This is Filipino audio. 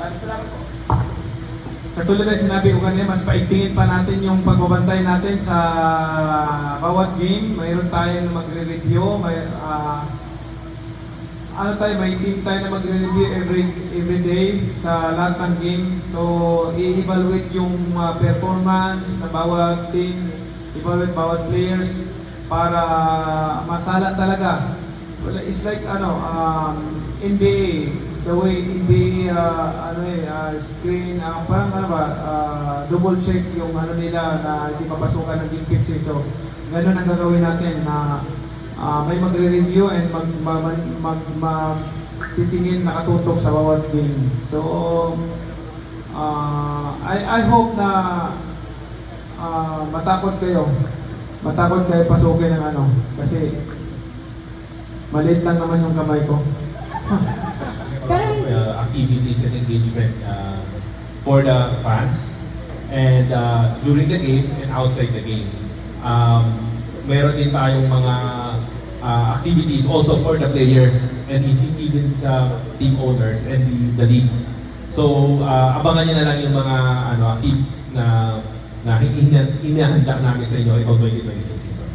Maraming salamat po. Katulad ng sinabi ko kanina, mas paigtingin pa natin yung pagbabantay natin sa bawat game. Mayroon tayong magre-review, may team tayo na magre-review every day sa lahat ng games. So, i-evaluate yung performance ng bawat team, evaluate bawat players para masala talaga. Well, it's like NBA, the way NBA screen, parang double check yung nila na hindi papasukan ng game fixing. So, ganun ang gagawin natin na may magre-review and titingin nakatutok sa bawat game. So, I hope na matakot kayo pasukin ng kasi maliit lang naman yung kamay ko. Activities and engagement for the fans and during the game and outside the game. Meron din tayong mga activities also for the players and even sa team owners and the league. So abangan niyo na lang yung mga active na inihanda namin sa inyo itong 2026 season.